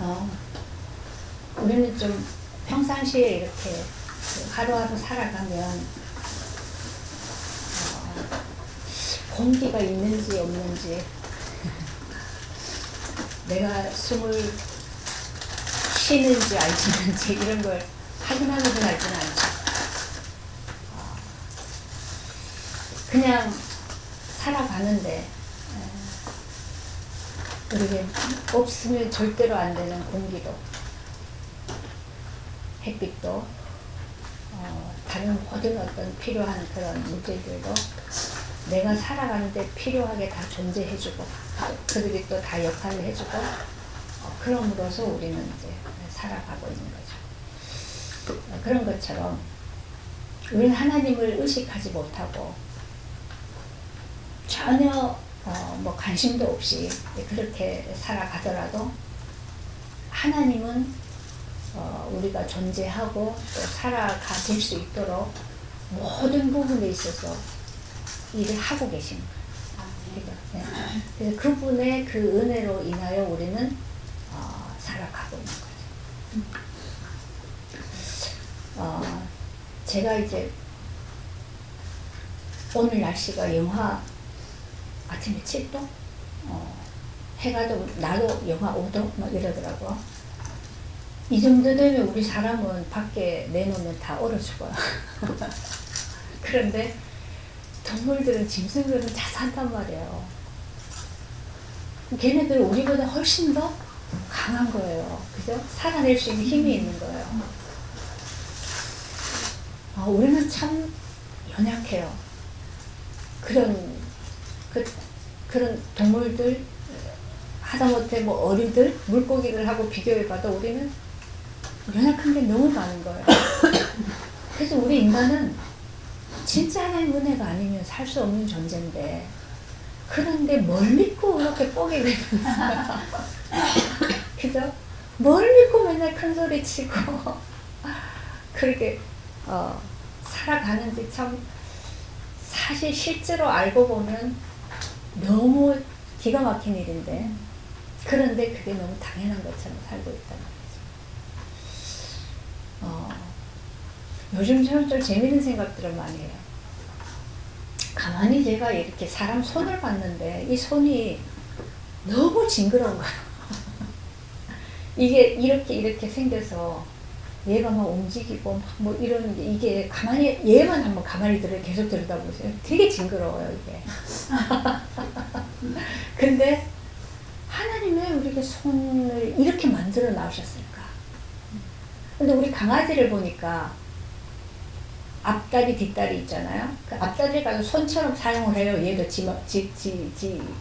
어, 우리는 좀 평상시에 이렇게 하루하루 살아가면 공기가 있는지 없는지 내가 숨을 쉬는지 안 쉬는지 이런 걸 확인하면서 살지는 않죠. 그냥 살아가는데 우리가 없으면 절대로 안 되는 공기도 햇빛도 다른 모든 어떤 필요한 그런 물질들도 내가 살아가는데 필요하게 다 존재해주고 그들이 또 다 역할을 해주고 그럼으로써 우리는 이제 살아가고 있는 거죠. 그런 것처럼 우리는 하나님을 의식하지 못하고 전혀 뭐 관심도 없이 그렇게 살아가더라도 하나님은 우리가 존재하고 또 살아가질 수 있도록 모든 부분에 있어서 일을 하고 계신 거예요. 그죠? 네. 그래서 그분의 그 은혜로 인하여 우리는 살아가고 있는 거죠. 제가 이제 오늘 날씨가 영하 아침에 7도? 해가 좀 나도 영하 5도? 막 이러더라고. 이 정도 되면 우리 사람은 밖에 내놓으면 다 얼어 죽어요. 그런데 동물들은, 짐승들은 다 산단 말이에요. 걔네들은 우리보다 훨씬 더 강한 거예요. 그죠? 살아낼 수 있는 힘이 있는 거예요. 우리는 참 연약해요. 그런 동물들, 하다못해 뭐 어류들, 물고기들하고 비교해봐도 우리는 연약한 게 너무 많은 거예요. 그래서 우리 인간은 진짜 하나님 은혜가 아니면 살 수 없는 존재인데, 그런데 뭘 믿고 그렇게 뻐게 되는 그죠? 뭘 믿고 맨날 큰 소리 치고 그렇게 살아가는지 참 사실 실제로 알고 보면 너무 기가 막힌 일인데, 그런데 그게 너무 당연한 것처럼 살고 있단 말이죠. 요즘 저는 좀 재밌는 생각들을 많이 해요. 가만히 제가 이렇게 사람 손을 봤는데 이 손이 너무 징그러운 거예요. 이게 이렇게 생겨서 얘가 막 움직이고 뭐 이러는 게, 이게 가만히 얘만 한번 가만히 계속 들여다보세요. 되게 징그러워요 이게. 근데 하나님 왜 우리가 손을 이렇게 만들어 나오셨을까? 근데 우리 강아지를 보니까 앞다리 뒷다리 있잖아요. 그 앞다리를 가지고 손처럼 사용을 해요. 얘도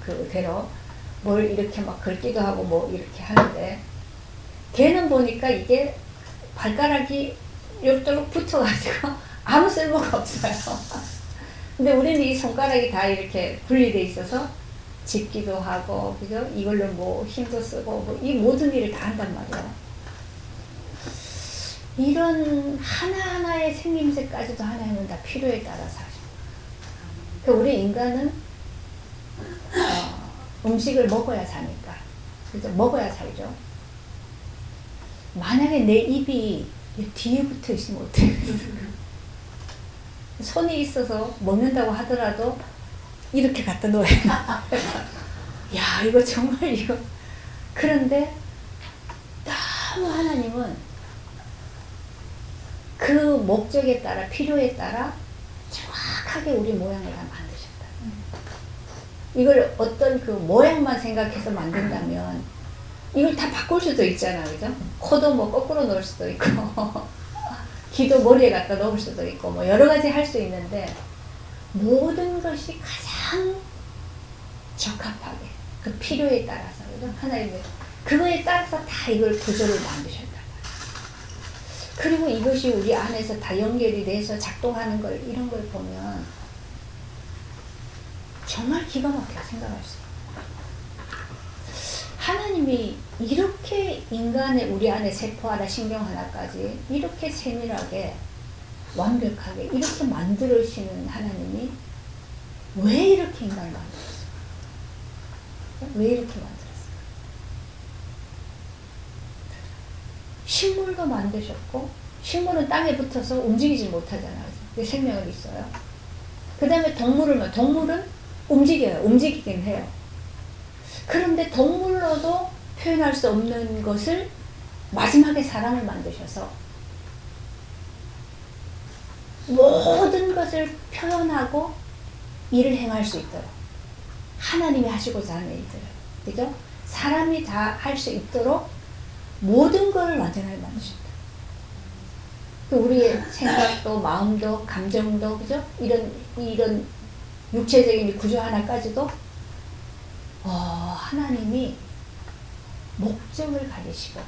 그대로 뭘 이렇게 막 긁기도 하고 뭐 이렇게 하는데, 걔는 보니까 이게 발가락이 요렇게 붙어가지고 아무 쓸모가 없어요. 근데 우리는 이 손가락이 다 이렇게 분리돼 있어서 짚기도 하고, 그죠? 이걸로 뭐 힘도 쓰고, 뭐 이 모든 일을 다 한단 말이에요. 이런 하나하나의 생김새까지도 하나님은 다 필요에 따라서 하십니다. 그러니까 우리 인간은 음식을 먹어야 사니까, 그죠? 먹어야 살죠. 만약에 내 입이 뒤에 붙어 있으면 어떡해. 손이 있어서 먹는다고 하더라도 이렇게 갖다 놓아야 돼. 야, 이거 정말 이거. 그런데 너무 하나님은 그 목적에 따라, 필요에 따라 정확하게 우리 모양을 다 만드셨다. 이걸 어떤 그 모양만 생각해서 만든다면 이걸 다 바꿀 수도 있잖아, 그죠? 코도 뭐 거꾸로 넣을 수도 있고 귀도 머리에 갖다 넣을 수도 있고 뭐 여러 가지 할 수 있는데, 모든 것이 가장 적합하게 그 필요에 따라서, 그죠? 하나님의 그거에 따라서 다 이걸 구조를 만드셨다. 그리고 이것이 우리 안에서 다 연결이 돼서 작동하는 걸, 이런 걸 보면 정말 기가 막혀 생각할 수 있어요. 하나님이 이렇게 인간의 우리 안에 세포 하나, 신경 하나까지 이렇게 세밀하게 완벽하게 이렇게 만들으시는 하나님이 왜 이렇게 인간을 만들었어요? 왜 이렇게 만들었어요? 식물도 만드셨고, 식물은 땅에 붙어서 움직이지 못하잖아요. 그래서 생명은 있어요. 그 다음에 동물은 움직여요. 움직이긴 해요. 그런데 동물로도 표현할 수 없는 것을 마지막에 사람을 만드셔서 모든 것을 표현하고 일을 행할 수 있도록 하나님이 하시고자 하는 일들, 그죠? 사람이 다 할 수 있도록 모든 걸 완전하게 만드셨다. 우리의 생각도 마음도 감정도, 그죠? 이런 육체적인 구조 하나까지도 하나님이 목적을 가지시고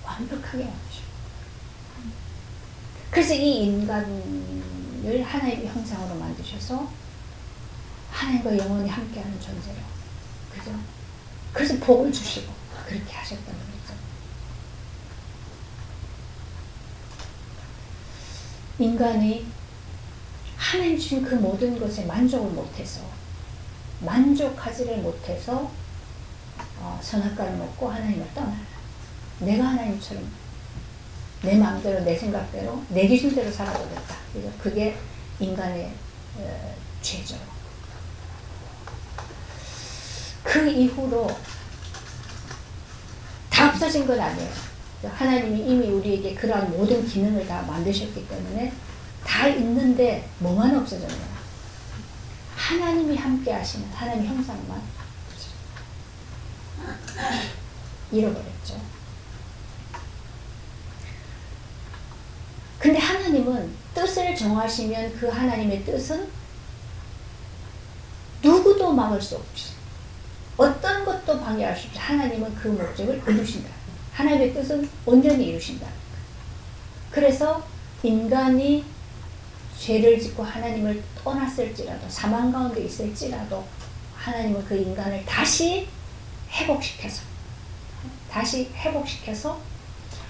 완벽하게 만드셨다. 그래서 이 인간을 하나님의 형상으로 만드셔서 하나님과 영원히 함께하는 존재로, 그죠? 그래서 복을 주시고 그렇게 하셨다는 거죠. 인간이 하나님 주신 그 모든 것에 만족하지를 못해서 선악과를 먹고 하나님을 떠나요. 내가 하나님처럼 내 마음대로, 내 생각대로, 내 기준대로 살아보겠다. 그래서 그게 인간의 죄죠. 그 이후로 다 없어진 건 아니에요. 하나님이 이미 우리에게 그러한 모든 기능을 다 만드셨기 때문에 다 있는데 뭐만 없어졌나요? 하나님이 함께 하시는 하나님 형상만 잃어버렸죠. 근데 하나님은 뜻을 정하시면 그 하나님의 뜻은 누구도 막을 수 없이, 어떤 것도 방해할 수 없이 하나님은 그 목적을 이루신다. 하나님의 뜻은 온전히 이루신다. 그래서 인간이 죄를 짓고 하나님을 떠났을지라도, 사망 가운데 있을지라도 하나님은 그 인간을 다시 회복시켜서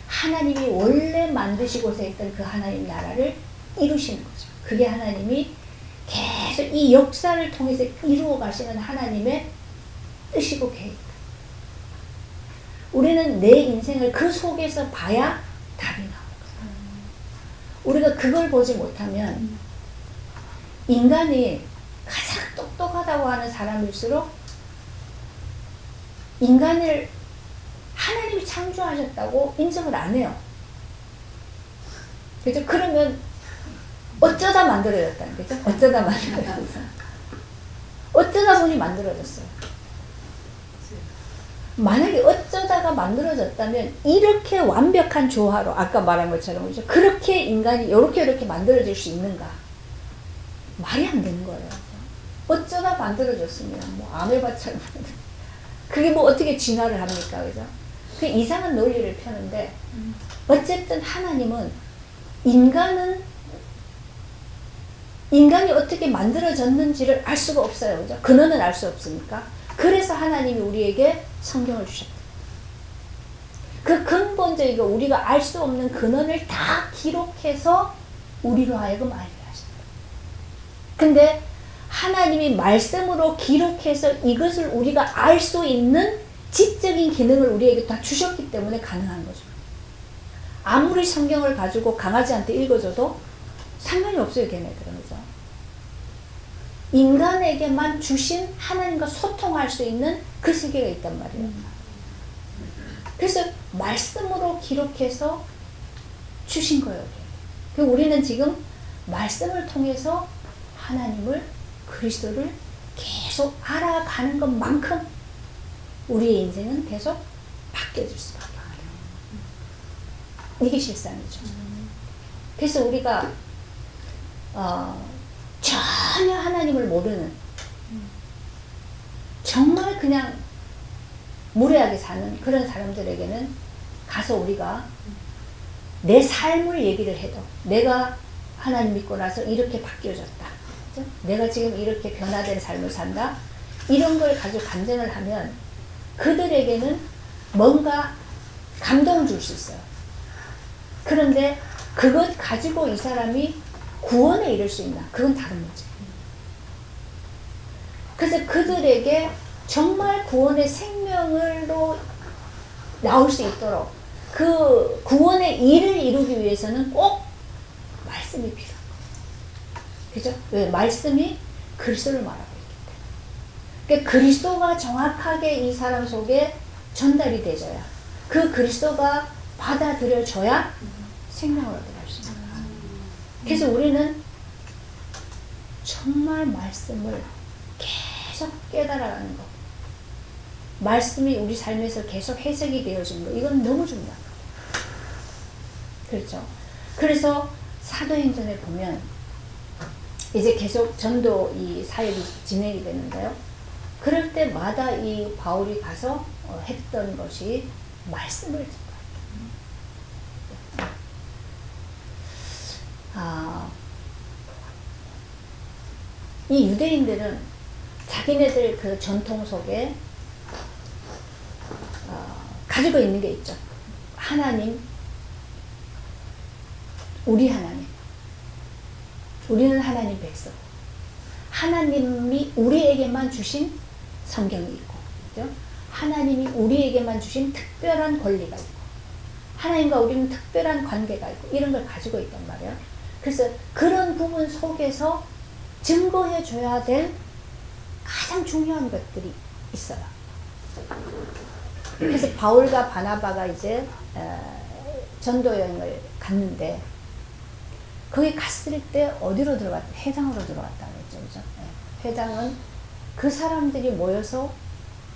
하나님이 원래 만드시고자 했던 그 하나님 나라를 이루시는 거죠. 그게 하나님이 계속 이 역사를 통해서 이루어 가시는 하나님의 뜻이고 계획입니다. 우리는 내 인생을 그 속에서 봐야 답이 나옵니다. 우리가 그걸 보지 못하면 인간이 가장 똑똑하다고 하는 사람일수록 인간을 하나님이 창조하셨다고 인정을 안 해요. 그죠? 그러면 어쩌다 만들어졌다는 거죠? 어쩌다 보니 만들어졌어요. 만약에 어쩌다가 만들어졌다면 이렇게 완벽한 조화로, 아까 말한 것처럼, 그렇죠? 그렇게 인간이 이렇게 만들어질 수 있는가? 말이 안 되는 거예요. 어쩌다 만들어졌으면 뭐 아메바처럼 그게 뭐 어떻게 진화를 합니까? 그죠? 그 이상한 논리를 펴는데, 어쨌든 하나님은 인간이 어떻게 만들어졌는지를 알 수가 없어요. 그죠? 근원은 알 수 없으니까. 그래서 하나님이 우리에게 성경을 주셨다. 그 근본적이고 우리가 알 수 없는 근원을 다 기록해서 우리로 하여금 알게 하셨다. 근데 하나님이 말씀으로 기록해서 이것을 우리가 알 수 있는 지적인 기능을 우리에게 다 주셨기 때문에 가능한 거죠. 아무리 성경을 가지고 강아지한테 읽어줘도 상관이 없어요, 걔네들은. 그죠? 인간에게만 주신 하나님과 소통할 수 있는 그 세계가 있단 말이에요. 그래서 말씀으로 기록해서 주신 거예요. 그리고 우리는 지금 말씀을 통해서 하나님을, 그리스도를 계속 알아가는 것만큼 우리의 인생은 계속 바뀌어질 수밖에 없어요. 이게 실상이죠. 그래서 우리가 전혀 하나님을 모르는, 정말 그냥 무례하게 사는 그런 사람들에게는 가서 우리가 내 삶을 얘기를 해도, 내가 하나님 믿고 나서 이렇게 바뀌어졌다, 그렇죠? 내가 지금 이렇게 변화된 삶을 산다, 이런 걸 가지고 간증을 하면 그들에게는 뭔가 감동을 줄 수 있어요. 그런데 그것 가지고 이 사람이 구원에 이를 수 있나? 그건 다른 문제. 그래서 그들에게 정말 구원의 생명으로 나올 수 있도록 그 구원의 일을 이루기 위해서는 꼭 말씀이 필요한 거예요. 그죠? 왜? 말씀이 그리스도를 말하고 있기 때문에. 그러니까 그리스도가 정확하게 이 사람 속에 전달이 되져야, 그 그리스도가 받아들여져야 생명을 얻어갈 수 있는 거예요. 그래서 우리는 정말 말씀을 계속 깨달아가는 거, 말씀이 우리 삶에서 계속 해석이 되어지는 거, 이건 너무 중요한 거예요. 그렇죠? 그래서 사도행전에 보면 이제 계속 전도 이 사역이 진행이 되는데요. 그럴 때마다 이 바울이 가서 했던 것이 말씀을 전하는 거예요. 이 유대인들은 자기네들 그 전통 속에 가지고 있는 게 있죠. 하나님, 우리 하나님. 우리는 하나님 백성. 하나님이 우리에게만 주신 성경이 있고, 그죠? 하나님이 우리에게만 주신 특별한 권리가 있고, 하나님과 우리는 특별한 관계가 있고, 이런 걸 가지고 있단 말이에요. 그래서 그런 부분 속에서 증거해 줘야 될 가장 중요한 것들이 있어요. 그래서 바울과 바나바가 이제 전도 여행을 갔는데, 거기 갔을 때 어디로 들어갔다? 회당으로 들어갔다고 했죠. 그죠? 회당은 그 사람들이 모여서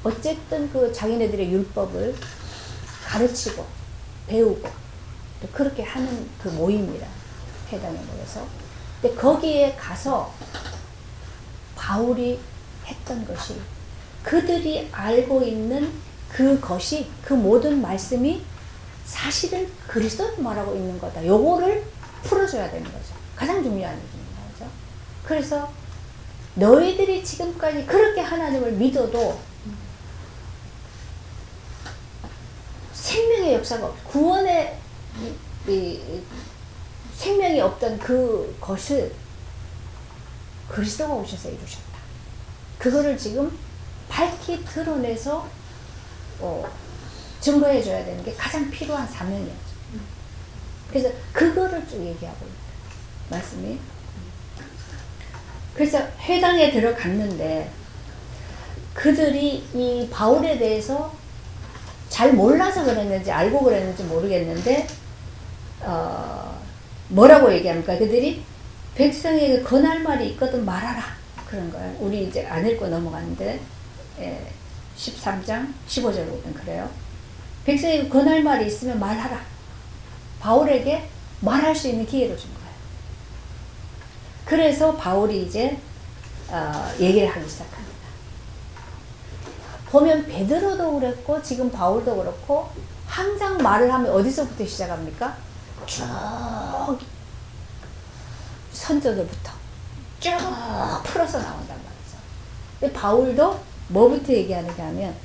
어쨌든 그 자기네들의 율법을 가르치고 배우고 또 그렇게 하는 그 모임이라, 회당에 모여서. 근데 거기에 가서 바울이 했던 것이, 그들이 알고 있는 그것이, 그 모든 말씀이 사실은 그리스도를 말하고 있는 거다. 요거를 풀어줘야 되는 거죠. 가장 중요한 일입니다. 그죠? 그래서 너희들이 지금까지 그렇게 하나님을 믿어도 생명의 역사가 없고, 구원의 생명이 없던 그것을 그리스도가 오셔서 이루셨다. 그거를 지금 밝히 드러내서 증거해줘야 되는 게 가장 필요한 사명이었죠. 그래서 그거를 쭉 얘기하고 있어요. 말씀이. 그래서 회당에 들어갔는데 그들이 이 바울에 대해서 잘 몰라서 그랬는지 알고 그랬는지 모르겠는데 뭐라고 얘기합니까? 그들이 백성에게 권할 말이 있거든 말하라. 그런 거예요. 우리 이제 안 읽고 넘어갔는데 13장 15절 보면 그래요. 백성에게 권할 말이 있으면 말하라. 바울에게 말할 수 있는 기회를 준 거예요. 그래서 바울이 이제 얘기를 하기 시작합니다. 보면 베드로도 그랬고 지금 바울도 그렇고 항상 말을 하면 어디서부터 시작합니까? 쭉 선조들부터 쭉 풀어서 나온단 말이죠. 근데 바울도 뭐부터 얘기하는가 하면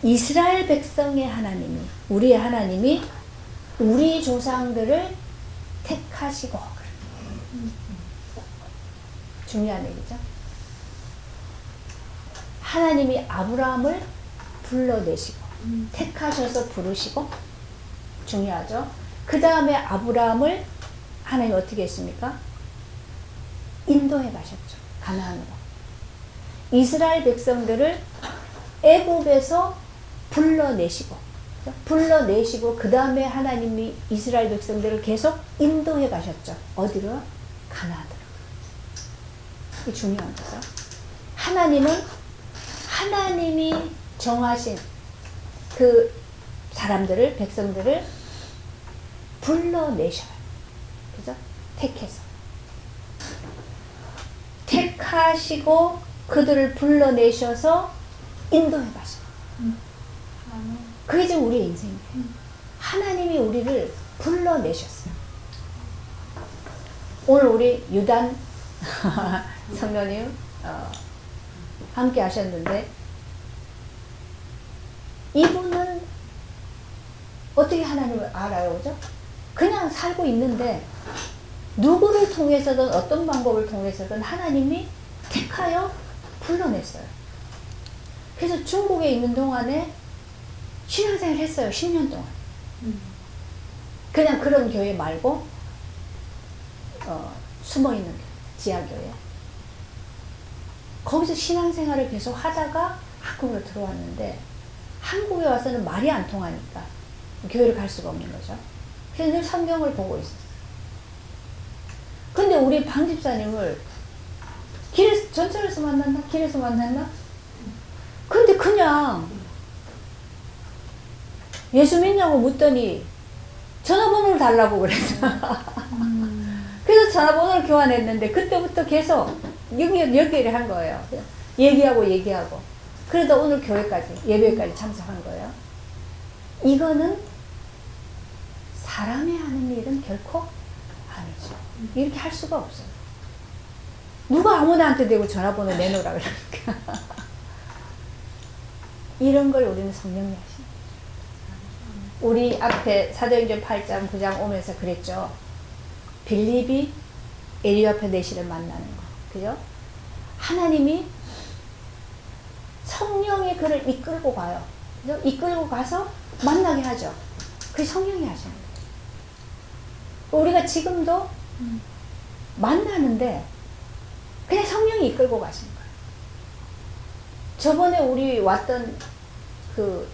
이스라엘 백성의 하나님이, 우리의 하나님이 우리 조상들을 택하시고, 중요한 얘기죠. 하나님이 아브라함을 불러내시고 택하셔서 부르시고, 중요하죠. 그 다음에 아브라함을 하나님이 어떻게 했습니까? 인도해 가셨죠. 가나안으로. 이스라엘 백성들을 애굽에서 불러내시고 그 다음에 하나님이 이스라엘 백성들을 계속 인도해 가셨죠. 어디로? 가나안으로. 이게 중요한 거죠. 하나님이 정하신 그 사람들을, 백성들을 불러내셔요. 그죠? 택해서. 택하시고 그들을 불러내셔서 인도해 가셔요. 그게 지금 우리의 인생이에요. 하나님이 우리를 불러내셨어요. 오늘 우리 유단 성도님 함께 하셨는데, 이분은 어떻게 하나님을 알아요? 그죠? 그냥 살고 있는데 누구를 통해서든 어떤 방법을 통해서든 하나님이 택하여 불러냈어요. 그래서 중국에 있는 동안에 신앙생활 했어요. 10년 동안. 그냥 그런 교회 말고 숨어있는 교회, 지하교회. 거기서 신앙생활을 계속 하다가 한국으로 들어왔는데 한국에 와서는 말이 안 통하니까 교회를 갈 수가 없는 거죠. 그래서 늘 성경을 보고 있었어요. 근데 우리 방 집사님을 길에서, 전철에서 만났나? 길에서 만났나? 근데 그냥 예수 믿냐고 묻더니 전화번호를 달라고 그랬어. 그래서 전화번호를 교환했는데 그때부터 계속 연결을 한 거예요. 얘기하고 그러다 오늘 교회까지 예배까지 참석한 거예요. 이거는 사람이 하는 일은 결코 아니죠. 이렇게 할 수가 없어요. 누가 아무나한테 대고 전화번호 내놓으라 그러니까. 이런 걸 우리는 성령이 하시는 거죠. 우리 앞에 사도행전 8장 9장 오면서 그랬죠. 빌립이 에리와 페네시를 만나는 거. 그죠? 하나님이 성령의 그를 이끌고 가요. 그죠? 이끌고 가서 만나게 하죠. 그게 성령이 하시는 거예요. 우리가 지금도 만나는데 그냥 성령이 이끌고 가시는 거예요. 저번에 우리 왔던 그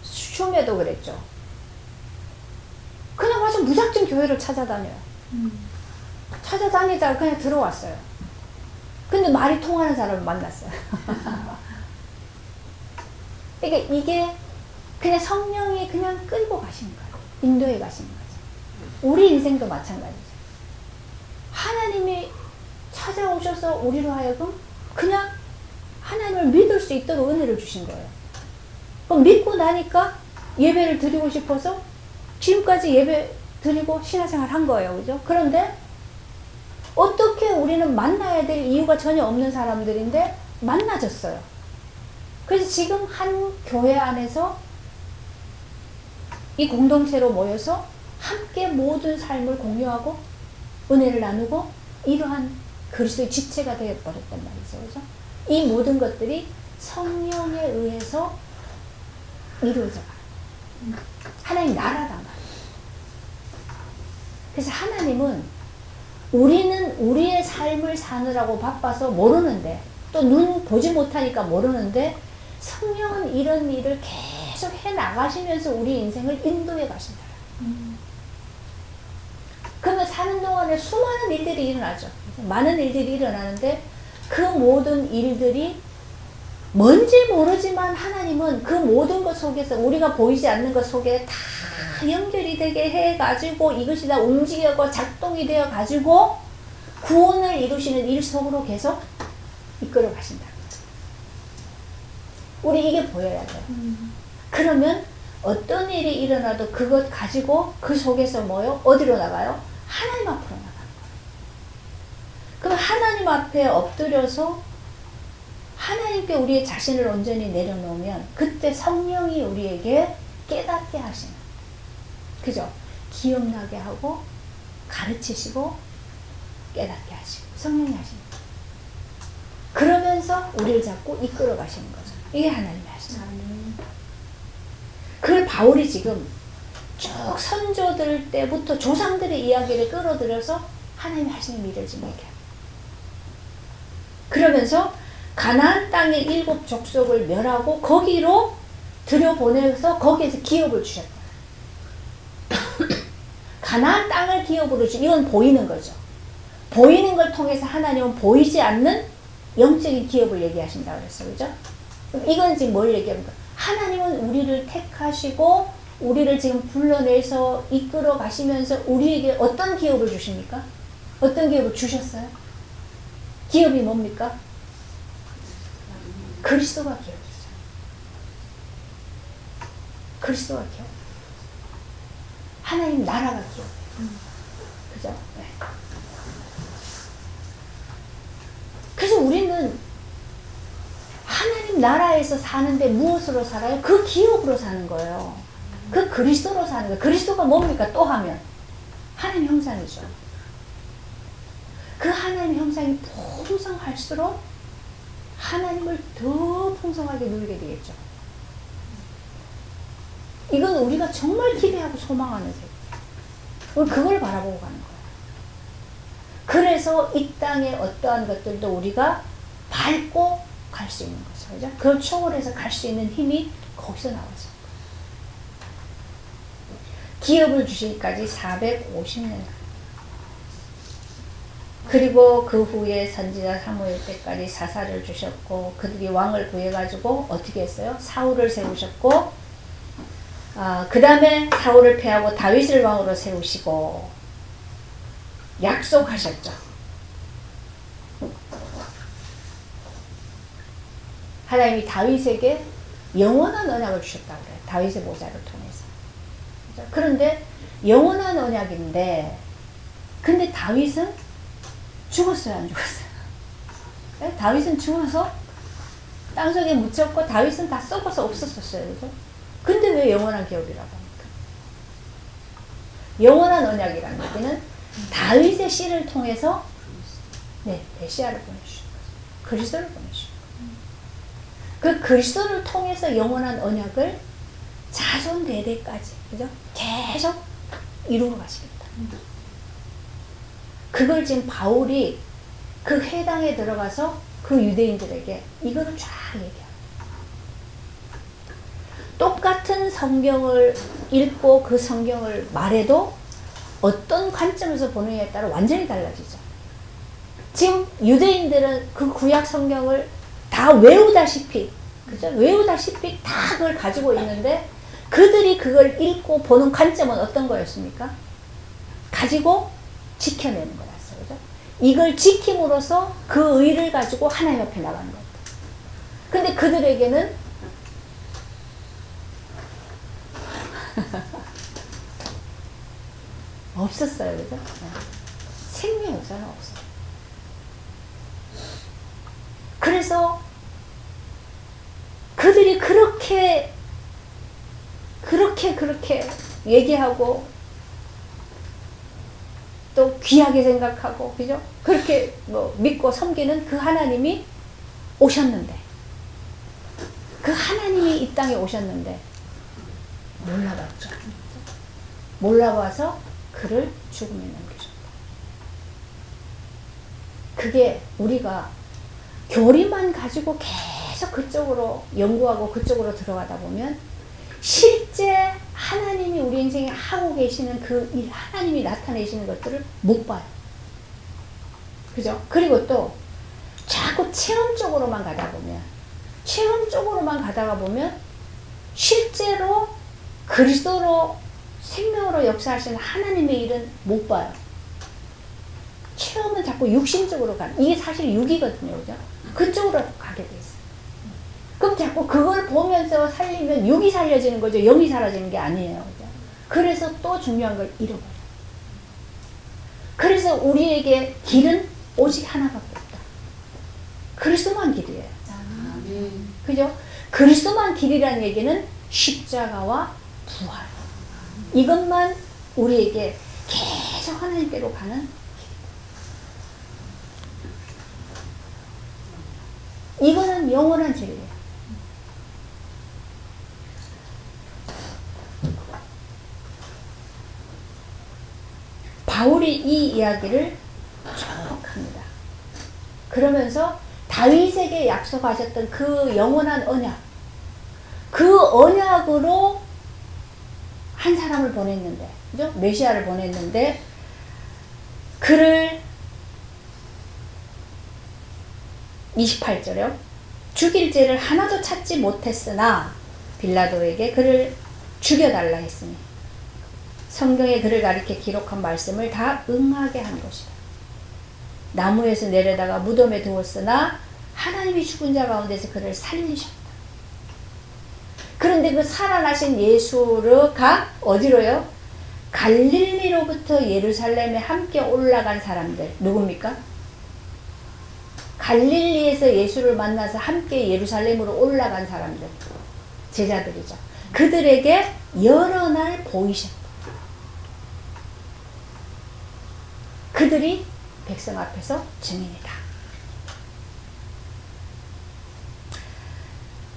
슈메도 그랬죠. 그냥 와서 무작정 교회를 찾아다녀요. 찾아다니다가 그냥 들어왔어요. 근데 말이 통하는 사람을 만났어요. 그러니까 이게 그냥 성령이 그냥 끌고 가시는 거예요. 인도해 가시는 거죠. 우리 인생도 마찬가지죠. 하나님이 찾아오셔서 우리로 하여금 그냥 하나님을 믿을 수 있도록 은혜를 주신 거예요. 그럼 믿고 나니까 예배를 드리고 싶어서 지금까지 예배 드리고 신앙생활 한 거예요. 그죠? 그런데 어떻게 우리는 만나야 될 이유가 전혀 없는 사람들인데 만나졌어요. 그래서 지금 한 교회 안에서 이 공동체로 모여서 함께 모든 삶을 공유하고 은혜를 나누고 이러한 그리스도의 지체가 되어버렸단 말이죠. 그죠? 이 모든 것들이 성령에 의해서 이루어져 가요. 하나님 나라란 말이에요. 그래서 하나님은 우리는 우리의 삶을 사느라고 바빠서 모르는데 또 눈 보지 못하니까 모르는데 성령은 이런 일을 계속 해 나가시면서 우리 인생을 인도해 가신다. 그러면 사는 동안에 수많은 일들이 일어나죠. 많은 일들이 일어나는데 그 모든 일들이 뭔지 모르지만 하나님은 그 모든 것 속에서 우리가 보이지 않는 것 속에 다 연결이 되게 해가지고 이것이 다 움직이고 작동이 되어가지고 구원을 이루시는 일 속으로 계속 이끌어 가신다. 우리 이게 보여야 돼요. 그러면 어떤 일이 일어나도 그것 가지고 그 속에서 뭐요? 어디로 나가요? 하나님 앞으로 나가는 거예요. 그럼 하나님 앞에 엎드려서 하나님께 우리의 자신을 온전히 내려놓으면 그때 성령이 우리에게 깨닫게 하시는, 그죠? 기억나게 하고 가르치시고 깨닫게 하시고 성령이 하시는 거예요. 그러면서 우리를 자꾸 이끌어 가시는 거죠. 이게 하나님이 하시는 거예요. 그걸 바울이 지금 쭉 선조들 때부터 조상들의 이야기를 끌어들여서 하나님이 하시는 일을 지금 얘기해요. 그러면서 가나안 땅의 7 족속을 멸하고 거기로 들여보내서 거기에서 기업을 주셨다. 가나안 땅을 기업으로 주, 이건 보이는 거죠. 보이는 걸 통해서 하나님은 보이지 않는 영적인 기업을 얘기하신다고 그랬어요. 그죠? 이건 지금 뭘 얘기합니까? 하나님은 우리를 택하시고 우리를 지금 불러내서 이끌어 가시면서 우리에게 어떤 기업을 주십니까? 어떤 기업을 주셨어요? 기업이 뭡니까? 그리스도가 기업이죠. 그리스도가 기업. 하나님 나라가 기업이에요. 그죠? 네. 그래서 우리는 하나님 나라에서 사는데 무엇으로 살아요? 그 기업으로 사는 거예요. 그 그리스도로 사는 거예요. 그리스도가 뭡니까? 또 하면 하나님 형상이죠. 그 하나님 형상이 풍성할수록 하나님 삶을 더 풍성하게 누리게 되겠죠. 이건 우리가 정말 기대하고 소망하는 세계. 우리 그걸 바라보고 가는 거예요. 그래서 이 땅의 어떠한 것들도 우리가 밟고 갈 수 있는 거죠. 그죠? 그걸 초월해서 갈 수 있는 힘이 거기서 나와서. 기업을 주시기까지 450년. 그리고 그 후에 선지자 사무엘 때까지 사사를 주셨고, 그들이 왕을 구해가지고 어떻게 했어요? 사울을 세우셨고, 그 다음에 사울을 패하고 다윗을 왕으로 세우시고, 약속하셨죠. 하나님이 다윗에게 영원한 언약을 주셨다고 그래요. 다윗의 모자를 통해서. 그런데 영원한 언약인데, 근데 다윗은 죽었어요, 안 죽었어요? 네? 다윗은 죽어서 땅속에 묻혔고 다윗은 다 썩어서 없었었어요. 그죠? 근데 왜 영원한 기업이라고 합니까? 영원한 언약이라는 얘기는 다윗의 씨를 통해서 메시아를 보내주신 거죠. 그리스도를 보내주신 거죠. 그 그리스도를 통해서 영원한 언약을 자손 대대까지, 그죠? 계속 이루어 가시겠다. 그걸 지금 바울이 그 회당에 들어가서 그 유대인들에게 이거를 쫙 얘기합니다. 똑같은 성경을 읽고 그 성경을 말해도 어떤 관점에서 보느냐에 따라 완전히 달라지죠. 지금 유대인들은 그 구약 성경을 다 외우다시피, 그죠? 외우다시피 다 그걸 가지고 있는데 그들이 그걸 읽고 보는 관점은 어떤 거였습니까? 가지고 지켜내는 거였어요. 그죠? 이걸 지킴으로써 그 의를 가지고 하나님 앞에 나가는 거예요. 근데 그들에게는 없었어요. 그죠? 생명 우선은 없어요. 그래서 그들이 그렇게 얘기하고 또 귀하게 생각하고, 그죠? 그렇게 믿고 섬기는 그 하나님이 오셨는데, 그 하나님이 이 땅에 오셨는데 몰라봤죠. 몰라봐서 그를 죽음에 넘기셨다. 그게 우리가 교리만 가지고 계속 그쪽으로 연구하고 그쪽으로 들어가다 보면 실제 하나님이 우리 인생에 하고 계시는 그 일, 하나님이 나타내시는 것들을 못 봐요. 그죠? 그리고 또 자꾸 체험적으로만 가다 보면 실제로 그리스도로 생명으로 역사하시는 하나님의 일은 못 봐요. 체험은 자꾸 육신적으로 가는, 이게 사실 육이거든요. 그죠? 그쪽으로 가게 돼 있어요. 그럼 자꾸 그걸 보면서 살리면 육이 살려지는 거죠. 영이 사라지는 게 아니에요. 그죠? 그래서 또 중요한 걸 잃어버려요. 그래서 우리에게 길은 오직 하나밖에 없다. 그리스도만 길이에요. 그죠? 그리스도만 길이라는 얘기는 십자가와 부활. 이것만 우리에게 계속 하나님께로 가는 길. 이거는 영원한 진리예요. 바울이 이 이야기를 쭉 합니다. 그러면서 다윗에게 약속하셨던 그 영원한 언약, 그 언약으로 한 사람을 보냈는데, 그죠? 메시아를 보냈는데, 그를 28절에요. 죽일 죄를 하나도 찾지 못했으나 빌라도에게 그를 죽여달라 했으니 성경에 그를 가리켜 기록한 말씀을 다 응하게 한 것이다. 나무에서 내려다가 무덤에 두었으나 하나님이 죽은 자 가운데서 그를 살리셨다. 그런데 그 살아나신 예수가 어디로요? 갈릴리로부터 예루살렘에 함께 올라간 사람들. 누굽니까? 갈릴리에서 예수를 만나서 함께 예루살렘으로 올라간 사람들. 제자들이죠. 그들에게 여러 날 보이셨다. 그들이 백성 앞에서 증인이다.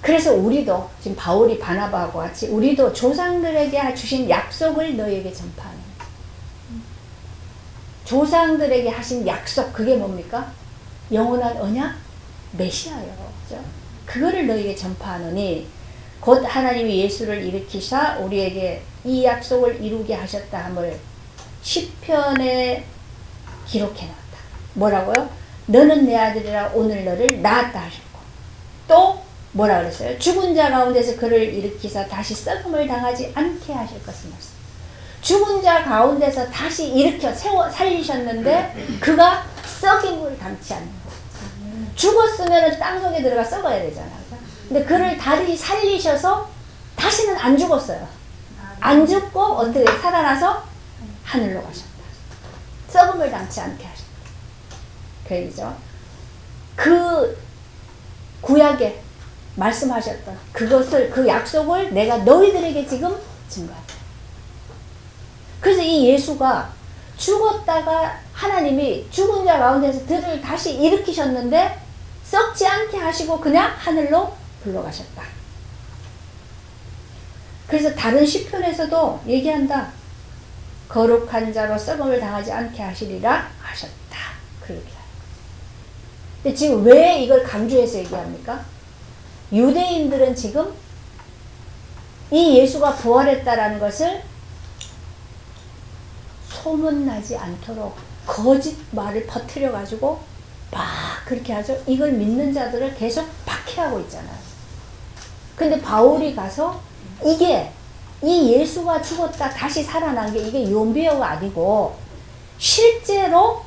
그래서 우리도 지금 바울이 바나바하고 같이 우리도 조상들에게 주신 약속을 너희에게 전파하는 조상들에게 하신 약속 그게 뭡니까? 영원한 언약? 메시아예요. 그죠? 그거를 너희에게 전파하노니 곧 하나님이 예수를 일으키사 우리에게 이 약속을 이루게 하셨다 함을 시편에 기록해 놨다. 뭐라고요? 너는 내 아들이라 오늘 너를 낳았다 하셨고 또 뭐라 그랬어요? 죽은 자 가운데서 그를 일으키사 다시 썩음을 당하지 않게 하실 것을 말씀. 죽은 자 가운데서 다시 일으켜 살리셨는데 그가 썩임을 당치 않는 거예요. 죽었으면 땅속에 들어가 썩어야 되잖아요. 근데 그를 다시 살리셔서 다시는 안 죽었어요. 안 죽고 어떻게 살아나서 하늘로 가셨다. 썩음을 당치 않게 하셨다. 그 얘기죠. 그 구약에 말씀하셨던 그것을 그 약속을 내가 너희들에게 지금 증거한다. 그래서 이 예수가 죽었다가 하나님이 죽은 자 가운데서 들을 다시 일으키셨는데 썩지 않게 하시고 그냥 하늘로 불러가셨다. 그래서 다른 시편에서도 얘기한다. 거룩한 자로 썩음을 당하지 않게 하시리라 하셨다. 그렇게. 근데 지금 왜 이걸 강조해서 얘기합니까? 유대인들은 지금 이 예수가 부활했다라는 것을 소문나지 않도록 거짓말을 퍼뜨려 가지고 막 그렇게 하죠. 이걸 믿는 자들을 계속 박해하고 있잖아요. 근데 바울이 가서 이게 이 예수가 죽었다 다시 살아난 게 이게 요비어가 아니고 실제로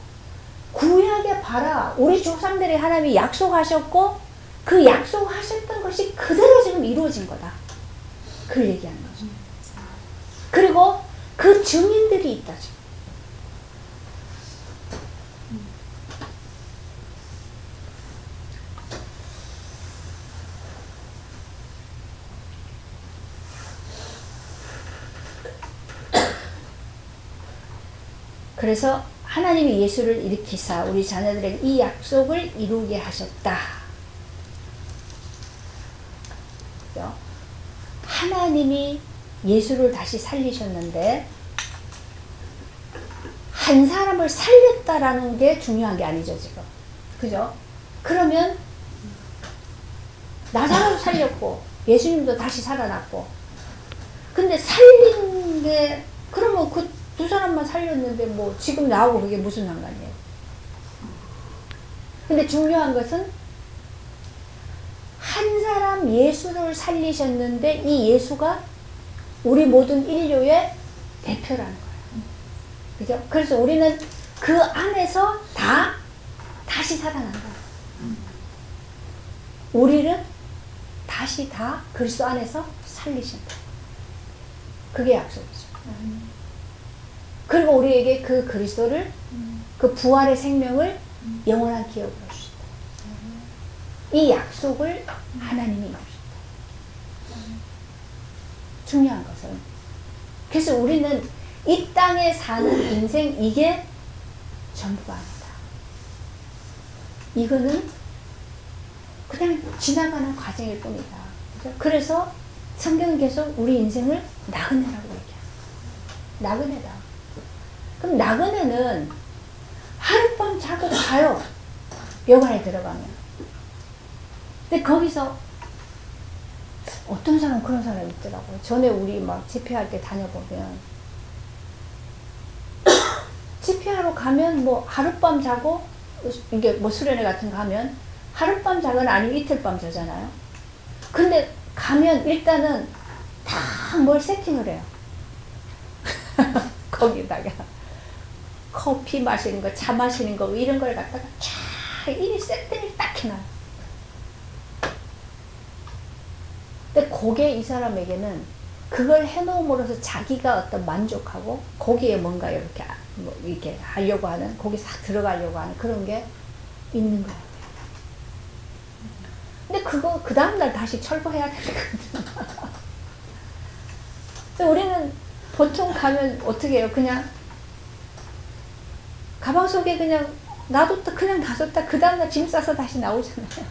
구약에 봐라. 우리 조상들이 하나님이 약속하셨고 그 약속하셨던 것이 그대로 지금 이루어진 거다. 그걸 얘기하는 거죠. 그리고 그 증인들이 있다. 지금. 그래서 하나님이 예수를 일으키사 우리 자녀들에게 이 약속을 이루게 하셨다. 하나님이 예수를 다시 살리셨는데 한 사람을 살렸다라는 게 중요한 게 아니죠 지금. 그죠? 그러면 나사로를 살렸고 예수님도 다시 살아났고 근데 살린 게 그러면 그 두 사람만 살렸는데 뭐 지금 나하고 그게 무슨 상관이에요? 근데 중요한 것은 한 사람 예수를 살리셨는데 이 예수가 우리 모든 인류의 대표라는 거예요. 그죠? 그래서 우리는 그 안에서 다시 살아난다. 우리를 다시 다 그리스도 안에서 살리신다. 그게 약속이죠. 그리고 우리에게 그 그리스도를 그 부활의 생명을 영원한 기억으로 주신다. 이 약속을 하나님이 이루신다. 중요한 것은 그래서 우리는 이 땅에 사는 인생 이게 전부가 아니다. 이거는 그냥 지나가는 과정일 뿐이다. 그래서 성경은 계속 우리 인생을 나그네라고 얘기해요. 나그네다. 그럼 나그네는 하룻밤 자고 가요. 여관에 들어가면. 근데 거기서 어떤 사람 그런 사람이 있더라고요. 전에 우리 막 집회할 때 다녀보면 집회하러 가면 뭐 하룻밤 자고 이게 뭐 수련회 같은 거 하면 하룻밤 자거나 아니면 이틀밤 자잖아요. 근데 가면 일단은 다 뭘 세팅을 해요. 거기다가 커피 마시는 거, 차 마시는 거 이런 걸 갖다가 쫙 이리 세팅을 딱 해놔요. 근데 그게 이 사람에게는 그걸 해놓음으로써 자기가 어떤 만족하고 거기에 뭔가 이렇게 뭐 이렇게 하려고 하는 거기 싹 들어가려고 하는 그런 게 있는 거예요. 근데 그거 그 다음날 다시 철거해야 되거든요. 우리는 보통 가면 어떻게 해요? 그냥 가방 속에 그냥 놔뒀다 그냥 놔뒀다 그 다음날 짐 싸서 다시 나오잖아요.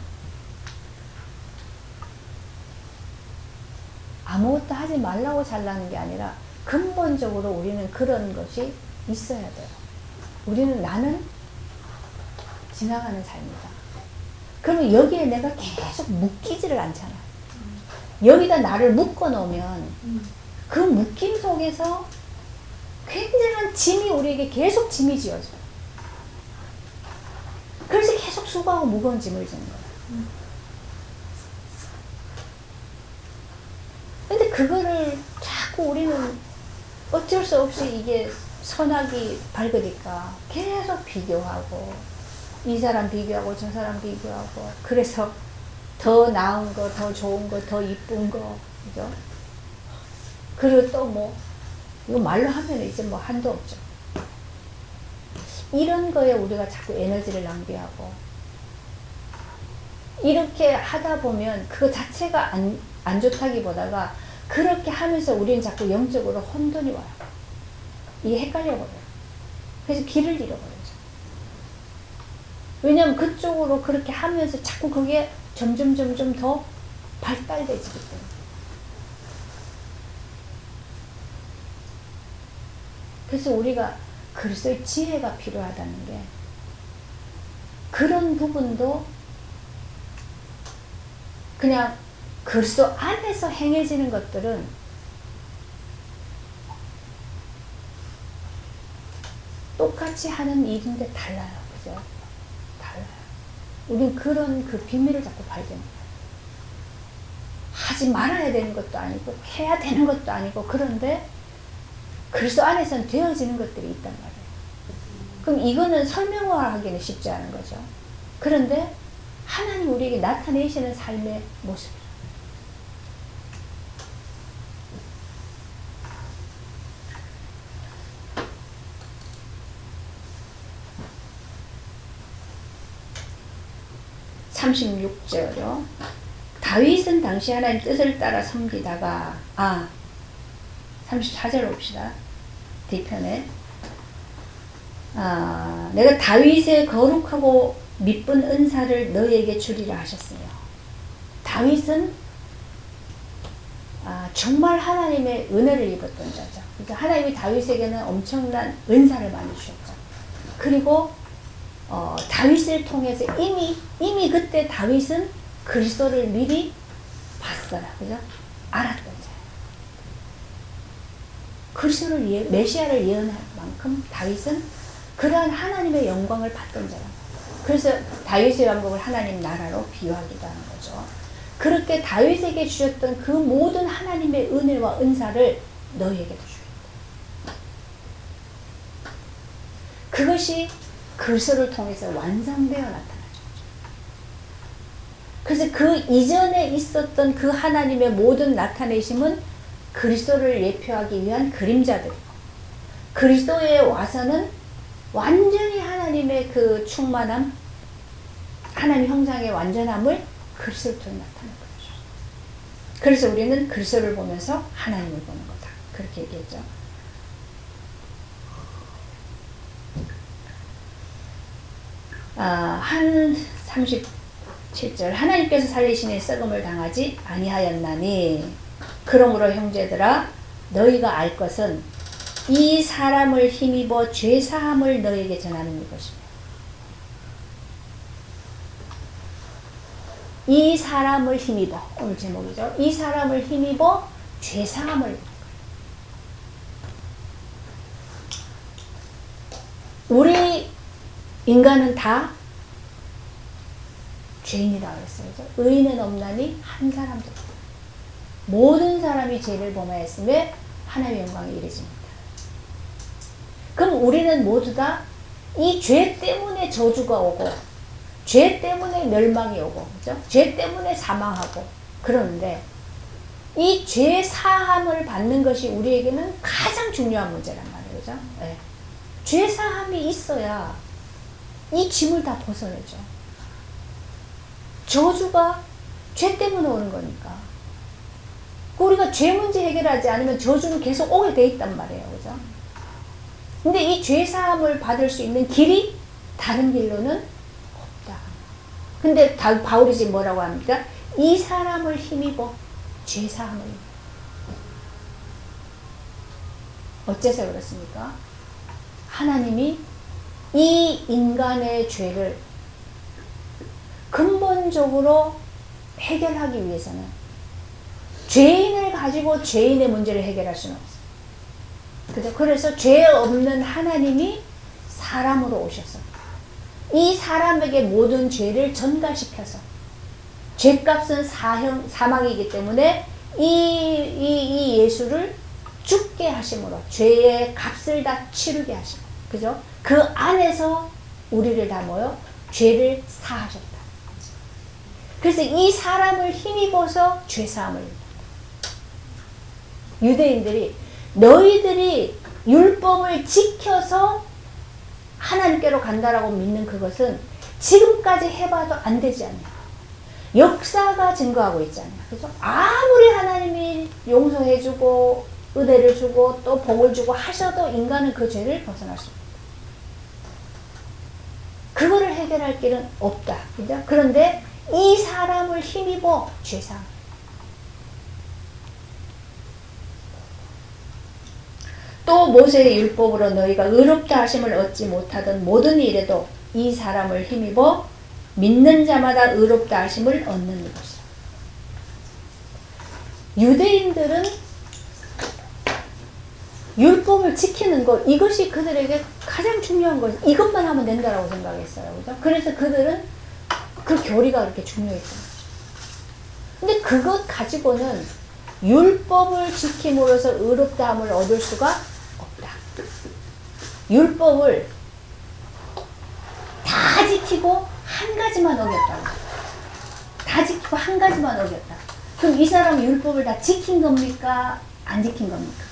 아무것도 하지 말라고 잘나는 게 아니라 근본적으로 우리는 그런 것이 있어야 돼요. 우리는 나는 지나가는 삶이다. 그러면 여기에 내가 계속 묶이지를 않잖아. 여기다 나를 묶어 놓으면 그 묶임 속에서 굉장한 짐이 우리에게 계속 짐이 지어져요. 그래서 계속 수고하고 무거운 짐을 지는 거예요. 근데 그거를 자꾸 우리는 어쩔 수 없이 이게 선악이 밝으니까 계속 비교하고 이 사람 비교하고 저 사람 비교하고 그래서 더 나은 거, 더 좋은 거, 더 이쁜 거, 그죠? 그리고 또 뭐 이거 말로 하면 이제 뭐 한도 없죠. 이런 거에 우리가 자꾸 에너지를 낭비하고 이렇게 하다 보면 그거 자체가 안 좋다기보다가 그렇게 하면서 우리는 자꾸 영적으로 혼돈이 와요. 이게 헷갈려버려요. 그래서 길을 잃어버려요. 왜냐하면 그쪽으로 그렇게 하면서 자꾸 그게 점점 더 발달되지기 때문에. 그래서 우리가 그리스도의 지혜가 필요하다는 게 그런 부분도 그냥 그리스도 안에서 행해지는 것들은 똑같이 하는 일인데 달라요. 그죠? 달라요. 우린 그런 그 비밀을 자꾸 발견해요. 하지 말아야 되는 것도 아니고 해야 되는 것도 아니고 그런데 그리스도 안에서는 되어지는 것들이 있단 말이에요. 그럼 이거는 설명하기는 쉽지 않은 거죠. 그런데 하나님 우리에게 나타내시는 삶의 모습. 36절요. 다윗은 당시 하나님 뜻을 따라 섬기다가 34절 봅시다. 뒤편에 내가 다윗의 거룩하고 미쁜 은사를 너에게 주리라 하셨어요. 다윗은 정말 하나님의 은혜를 입었던 자죠. 그래서 하나님이 다윗에게는 엄청난 은사를 많이 주셨죠. 그리고 다윗을 통해서 이미 그때 다윗은 그리스도를 미리 봤어요. 그죠? 알았던 자예요. 그리스도를 메시아를 예언할 만큼 다윗은 그러한 하나님의 영광을 받던 자예요. 그래서 다윗의 왕국을 하나님 나라로 비유하기도 하는 거죠. 그렇게 다윗에게 주셨던 그 모든 하나님의 은혜와 은사를 너희에게도 주겠다. 그것이 그리스도를 통해서 완성되어 나타나죠. 그래서 그 이전에 있었던 그 하나님의 모든 나타내심은 그리스도를 예표하기 위한 그림자들이고 그리스도에 와서는 완전히 하나님의 그 충만함, 하나님 형상의 완전함을 그리스도를 통해 나타낸 거죠. 그래서 우리는 그리스도를 보면서 하나님을 보는 거다. 그렇게 얘기했죠. 한 37절 하나님께서 살리시니 썩음을 당하지 아니하였나니 그러므로 형제들아 너희가 알 것은 이 사람을 힘입어 죄사함을 너희에게 전하는 것입니다. 이 사람을 힘입어 오늘 제목이죠. 이 사람을 힘입어 죄사함을 우리 인간은 다 죄인이라고 했어요. 의인은 없나니 한 사람도 없다. 모든 사람이 죄를 범하였음에 하나님의 영광에 이르집니다. 그럼 우리는 모두 다 이 죄 때문에 저주가 오고 죄 때문에 멸망이 오고 그죠? 죄 때문에 사망하고 그러는데 이 죄 사함을 받는 것이 우리에게는 가장 중요한 문제란 말이에요. 그죠? 네. 죄 사함이 있어야 이 짐을 다 벗어내죠. 저주가 죄 때문에 오는 거니까. 우리가 죄 문제 해결하지 않으면 저주는 계속 오게 돼 있단 말이에요. 그죠? 근데 이 죄 사함을 받을 수 있는 길이 다른 길로는 없다. 근데 바울이 지금 뭐라고 합니까? 이 사람을 힘입어 죄 사함을. 어째서 그렇습니까? 하나님이 이 인간의 죄를 근본적으로 해결하기 위해서는 죄인을 가지고 죄인의 문제를 해결할 수는 없어요. 그죠? 그래서 죄 없는 하나님이 사람으로 오셔서 이 사람에게 모든 죄를 전가시켜서, 죄값은 사망이기 때문에 이 예수를 죽게 하심으로 죄의 값을 다 치르게 하시고, 그죠? 그 안에서 우리를 다 모여 죄를 사하셨다. 그래서 이 사람을 힘입어서 죄사함을, 유대인들이 너희들이 율법을 지켜서 하나님께로 간다라고 믿는 그것은 지금까지 해봐도 안 되지 않냐. 역사가 증거하고 있잖아요. 그래서 아무리 하나님이 용서해주고 은혜를 주고 또 복을 주고 하셔도 인간은 그 죄를 벗어날 수 없다. 그거를 해결할 길은 없다. 그죠? 그런데 이 사람을 힘입어 죄사함. 또 모세의 율법으로 너희가 의롭다 하심을 얻지 못하던 모든 일에도 이 사람을 힘입어 믿는 자마다 의롭다 하심을 얻는 것이라. 유대인들은 율법을 지키는 것, 이것이 그들에게 가장 중요한 것, 이것만 하면 된다라고 생각했어요. 그죠? 그래서 그들은 그 교리가 그렇게 중요했던 거죠. 근데 그것 가지고는 율법을 지킴으로써 의롭다함을 얻을 수가 없다. 율법을 다 지키고 한 가지만 어겼다고. 다 지키고 한 가지만 어겼다. 그럼 이 사람은 율법을 다 지킨 겁니까? 안 지킨 겁니까?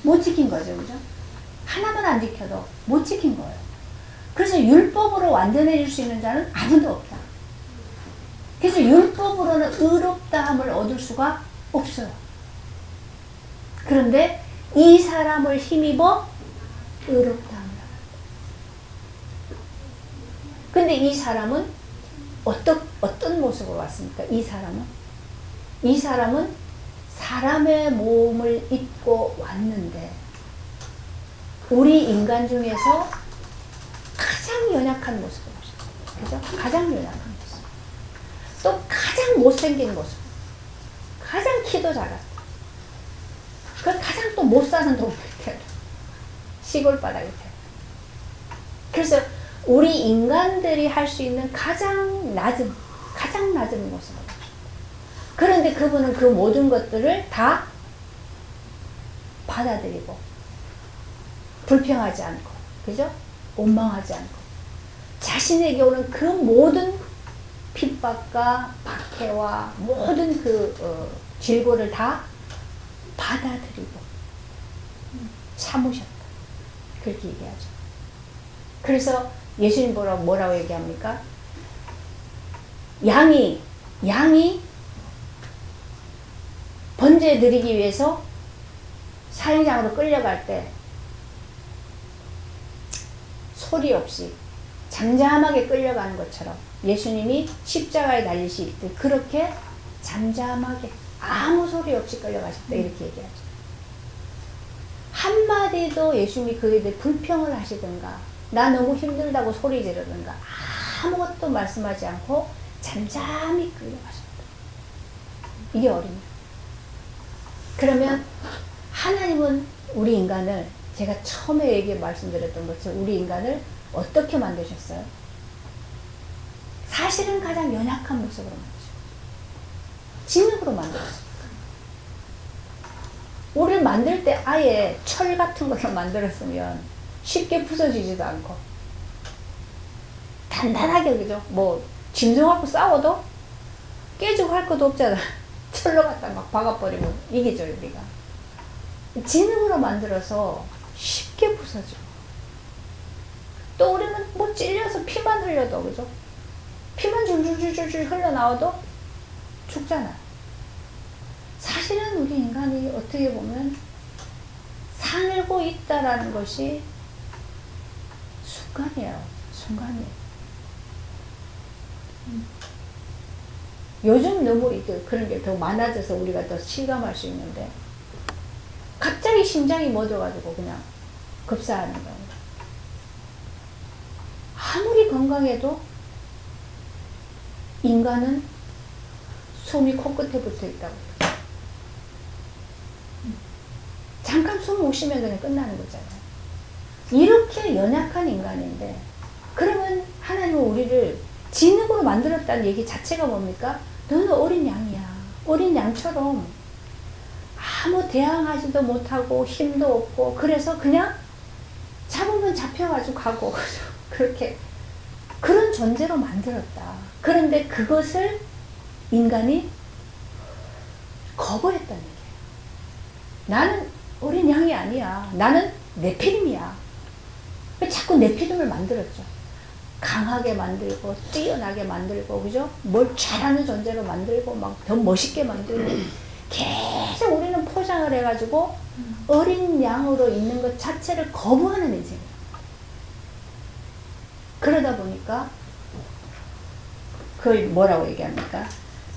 못 지킨 거죠. 그죠? 하나만 안 지켜도 못 지킨 거예요. 그래서 율법으로 완전해질 수 있는 자는 아무도 없다. 그래서 율법으로는 의롭다함을 얻을 수가 없어요. 그런데 이 사람을 힘입어 의롭다함을. 근데 이 사람은 어떤 모습으로 왔습니까? 이 사람은 사람의 몸을 입고 왔는데 우리 인간 중에서 가장 연약한 모습으로 오셨어요. 그죠? 가장 연약한 모습. 또 가장 못생긴 모습. 가장 키도 작았다. 그 가장 또 못 사는 동네에 태어나. 시골 바닥에 태어나. 그래서 우리 인간들이 할 수 있는 가장 낮은 모습으로. 그런데 그분은 그 모든 것들을 다 받아들이고 불평하지 않고, 그죠? 원망하지 않고 자신에게 오는 그 모든 핍박과 박해와 모든 그 질고를 다 받아들이고 참으셨다. 그렇게 얘기하죠. 그래서 예수님 뭐라고 얘기합니까? 양이 번제 드리기 위해서 사형장으로 끌려갈 때 소리 없이 잠잠하게 끌려가는 것처럼 예수님이 십자가에 달리실 때 그렇게 잠잠하게 아무 소리 없이 끌려가셨다. 이렇게 얘기하죠. 한마디도 예수님이 그에 대해 불평을 하시든가 나 너무 힘들다고 소리 지르든가 아무것도 말씀하지 않고 잠잠히 끌려가셨다. 이게 어린이다. 그러면 하나님은 우리 인간을, 제가 처음에 말씀드렸던 것처럼 우리 인간을 어떻게 만드셨어요? 사실은 가장 연약한 모습으로 만드셨어요. 진흙으로 만들었어요. 우리를 만들 때 아예 철 같은 걸로 만들었으면 쉽게 부서지지도 않고 단단하게, 그죠? 뭐 짐승하고 싸워도 깨지고 할 것도 없잖아. 철로 갖다 막 박아버리고 이기죠, 우리가. 진흙으로 만들어서 쉽게 부서지고. 또 우리는 뭐 찔려서 피만 흘려도, 그죠? 피만 줄줄줄줄 흘러나와도 죽잖아. 사실은 우리 인간이 어떻게 보면 살고 있다라는 것이 순간이에요. 순간이에요. 요즘 너무 그런 게 더 많아져서 우리가 더 실감할 수 있는데, 갑자기 심장이 멎어가지고 그냥 급사하는 거예요. 아무리 건강해도 인간은 숨이 코끝에 붙어 있다고. 잠깐 숨 못 쉬면 그냥 끝나는 거잖아요. 이렇게 연약한 인간인데, 그러면 하나님은 우리를 진흙으로 만들었다는 얘기 자체가 뭡니까? 너는 어린 양이야. 어린 양처럼 아무 대항하지도 못하고 힘도 없고, 그래서 그냥 잡으면 잡혀가지고 가고 그렇게 그런 존재로 만들었다. 그런데 그것을 인간이 거부했다는 얘기예요. 나는 어린 양이 아니야. 나는 네피림이야. 자꾸 네피림을 만들었죠. 강하게 만들고 뛰어나게 만들고, 그죠? 뭘 잘하는 존재로 만들고 막 더 멋있게 만들고 계속 우리는 포장을 해가지고 어린 양으로 있는 것 자체를 거부하는 인생이에요. 그러다 보니까 그걸 뭐라고 얘기합니까?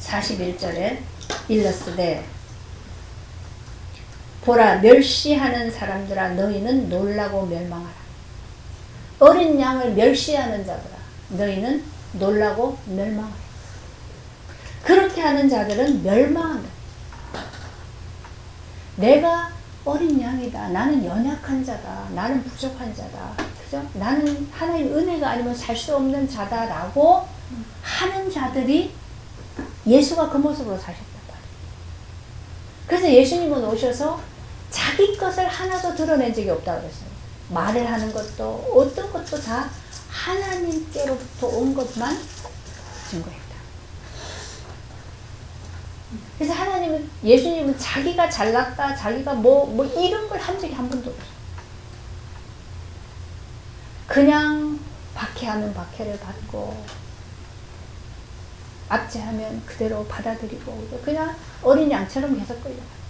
41절에 일렀으되 보라, 멸시하는 사람들아 너희는 놀라고 멸망하라. 어린 양을 멸시하는 자들아 너희는 놀라고 멸망하라. 그렇게 하는 자들은 멸망한다. 내가 어린 양이다. 나는 연약한 자다. 나는 부족한 자다. 그죠? 나는 하나님의 은혜가 아니면 살 수 없는 자다라고 하는 자들이 예수가 그 모습으로 사셨단 말이에요. 그래서 예수님은 오셔서 자기 것을 하나도 드러낸 적이 없다고 그랬어요. 말을 하는 것도 어떤 것도 다 하나님께로부터 온 것만 증거했다. 그래서 하나님은, 예수님은 자기가 잘났다, 자기가 뭐 이런 걸 한 적이 한 번도 없어요. 그냥 박해하면 박해를 받고, 압제하면 그대로 받아들이고, 그냥 어린 양처럼 계속 끌려갔다.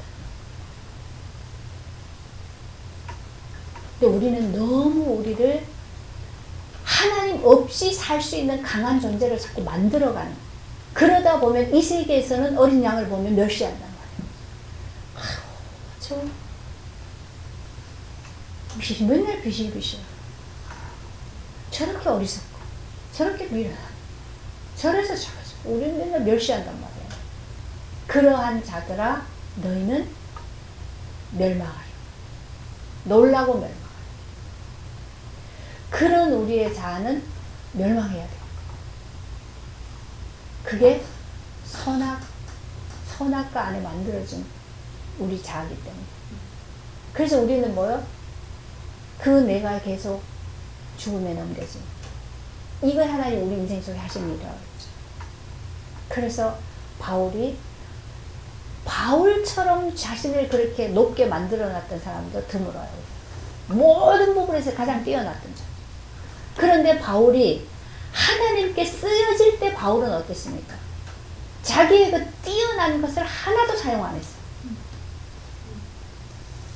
근데 우리는 너무 우리를 하나님 없이 살 수 있는 강한 존재를 자꾸 만들어가는, 그러다 보면 이 세계에서는 어린 양을 보면 멸시한단 말이에요. 맨날 비실비실. 저렇게 어리석고, 저렇게 미련하고, 저래서 저래서. 우리는 맨날 멸시한단 말이에요. 그러한 자들아, 너희는 멸망하리. 놀라고 멸망하리. 그런 우리의 자아는 멸망해야 돼요. 그게 선악과 안에 만들어진 우리 자아이기 때문에. 그래서 우리는 뭐요? 그 내가 계속 죽음에 넘겨진, 이걸 하나님 우리 인생 속에 하신 일이라고 했죠. 그래서 바울처럼 자신을 그렇게 높게 만들어놨던 사람도 드물어요. 모든 부분에서 가장 뛰어났던 자. 그런데 바울이 하나님께 쓰여질 때 바울은 어땠습니까? 자기의 그 뛰어난 것을 하나도 사용 안 했어요.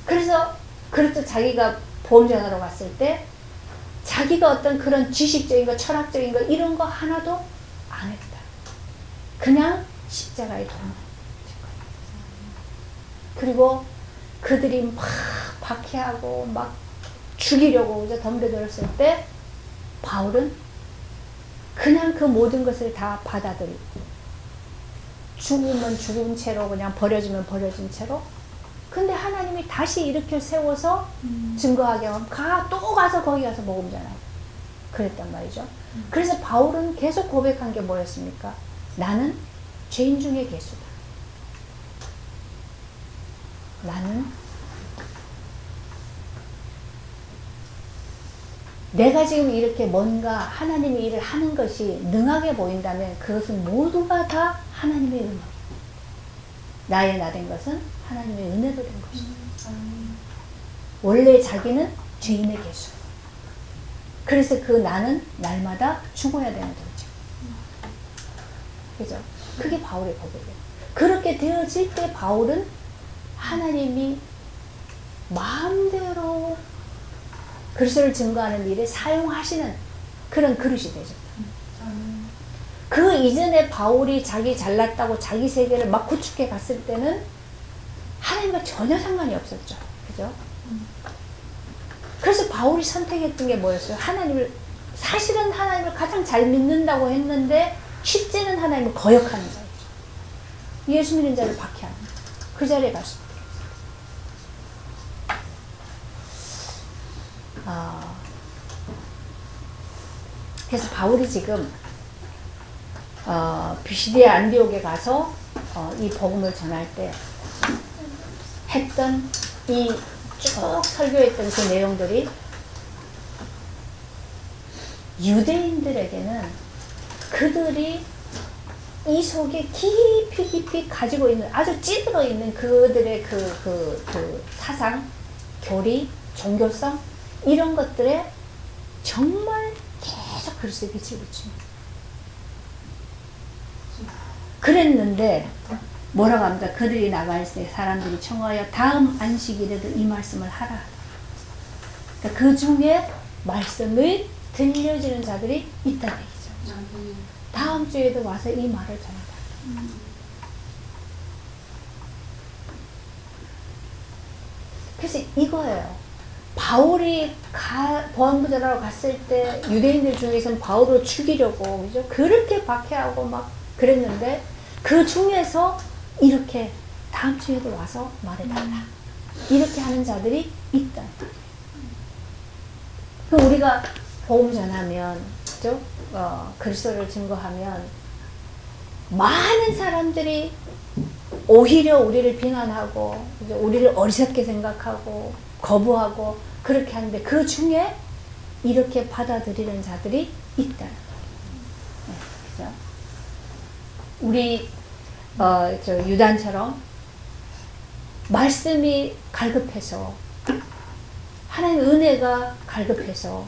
그래서 그렇죠. 자기가 보험전화로 갔을 때 자기가 어떤 그런 지식적인 거, 철학적인 거, 이런 거 하나도 안 했다. 그냥 십자가에 도망. 그리고 그들이 막 박해하고 막 죽이려고 덤벼들었을 때 바울은 그냥 그 모든 것을 다 받아들이고, 죽으면 죽은 채로, 그냥 버려지면 버려진 채로. 근데 하나님이 다시 일으켜 세워서 증거하게 하면 또 가서 거기 가서 복음 전하고 그랬단 말이죠. 그래서 바울은 계속 고백한 게 뭐였습니까? 나는 죄인 중에 괴수다. 나는 내가 지금 이렇게 뭔가 하나님의 일을 하는 것이 능하게 보인다면 그것은 모두가 다 하나님의 은혜. 나의 나 된 것은 하나님의 은혜로 된 것이다. 원래 자기는 죄인의 괴수. 그래서 그 나는 날마다 죽어야 되는 존재. 그죠? 그게 바울의 고백이에요. 그렇게 되어질 때 바울은 하나님이 마음대로 그리스도를 증거하는 일에 사용하시는 그런 그릇이 되죠. 그 이전에 바울이 자기 잘났다고 자기 세계를 막 구축해 갔을 때는 하나님 하나님과 전혀 상관이 없었죠. 그죠? 그래서 바울이 선택했던 게 뭐였어요? 사실은 하나님을 가장 잘 믿는다고 했는데 실제는 하나님을 거역하는 자예요. 예수 믿는 자를 박해하는 그 자리에 갔습니다. 그래서 바울이 지금 비시디아 안디옥에 가서 이 복음을 전할 때 했던 이 쭉 설교했던 그 내용들이 유대인들에게는 그들이 이 속에 깊이 가지고 있는 아주 찌들어 있는 그들의 그 사상, 교리, 종교성 이런 것들에 정말 계속 그리스도의 빛을 비춥니다. 그랬는데 뭐라고 합니까? 그들이 나가 있을 때 사람들이 청하여 다음 안식일에도 이 말씀을 하라. 그러니까 그 중에 말씀을 들려주는 자들이 있다는 얘기죠. 다음 주에도 와서 이 말을 전하라. 그래서 이거예요. 바울이 보안부전하러 갔을 때 유대인들 중에서는 바울을 죽이려고 그죠? 그렇게 박해하고 막 그랬는데 그 중에서 이렇게 다음 주에도 와서 말해달라. 이렇게 하는 자들이 있다. 우리가 복음 전하면, 그죠? 그리스도를 증거하면 많은 사람들이 오히려 우리를 비난하고, 그죠? 우리를 어리석게 생각하고, 거부하고, 그렇게 하는데 그 중에 이렇게 받아들이는 자들이 있다. 네, 그죠? 우리 유단처럼 말씀이 갈급해서 하나님 은혜가 갈급해서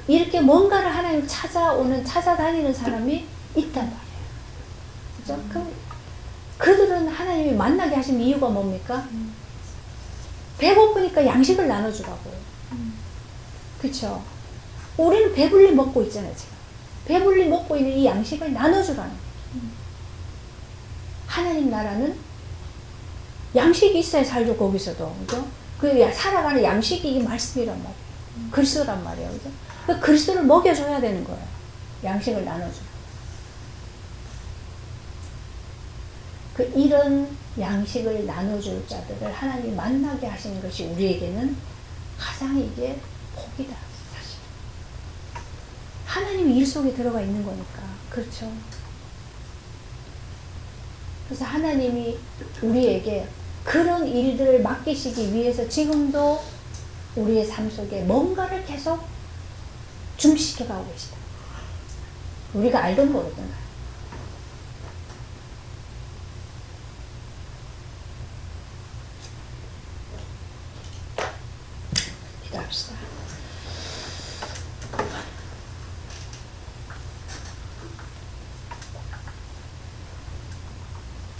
이렇게 뭔가를 하나님 찾아다니는 사람이 있단 말이에요. 그죠? 그럼 그들은 하나님이 만나게 하신 이유가 뭡니까? 배고프니까 양식을 나눠주라고요. 그쵸? 우리는 배불리 먹고 있잖아요, 지금. 배불리 먹고 있는 이 양식을 나눠주라는 거예요. 하나님 나라는 양식이 있어야 살죠, 거기서도. 그죠? 그 살아가는 양식이 이 말씀이란 말이에요. 그리스도란 말이에요. 그죠? 그 그리스도를 먹여줘야 되는 거예요. 양식을 나눠줘. 이런 양식을 나눠줄 자들을 하나님 만나게 하시는 것이 우리에게는 가장 이게 복이다, 사실. 하나님이 일 속에 들어가 있는 거니까. 그렇죠? 그래서 하나님이 우리에게 그런 일들을 맡기시기 위해서 지금도 우리의 삶 속에 뭔가를 계속 준비시켜가고 계시다. 우리가 알든 모르든. 기도합시다.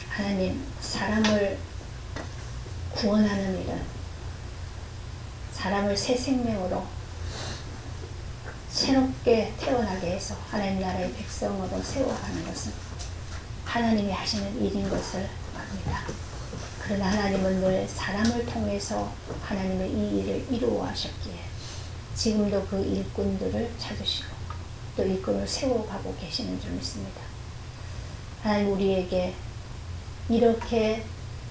하나님, 사람을 구원하는 일은 사람을 새 생명으로 새롭게 태어나게 해서 하나님 나라의 백성으로 세워가는 것은 하나님이 하시는 일인 것을 압니다. 그러나 하나님은 늘 사람을 통해서 하나님의 이 일을 이루어 하셨기에 지금도 그 일꾼들을 찾으시고 또 일꾼을 세워가고 계시는 줄 믿습니다. 하나님, 우리에게 이렇게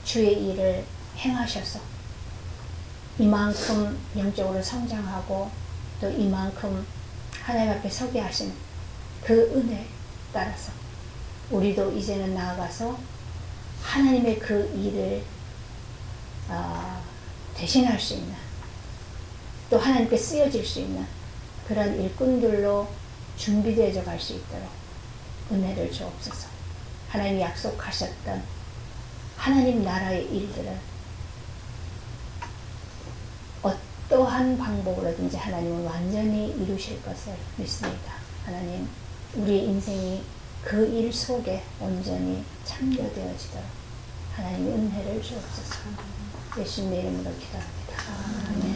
주의 일을 행하셔서 이만큼 영적으로 성장하고 또 이만큼 하나님 앞에 서게 하신 그 은혜에 따라서 우리도 이제는 나아가서 하나님의 그 일을 대신할 수 있는, 또 하나님께 쓰여질 수 있는 그런 일꾼들로 준비되어져 갈 수 있도록 은혜를 주옵소서. 하나님이 약속하셨던 하나님 나라의 일들은 어떠한 방법으로든지 하나님은 완전히 이루실 것을 믿습니다. 하나님, 우리의 인생이 그 일 속에 온전히 참여되어지도록 하나님의 은혜를 주옵소서. 예수님의 이름으로 기도합니다. 아멘.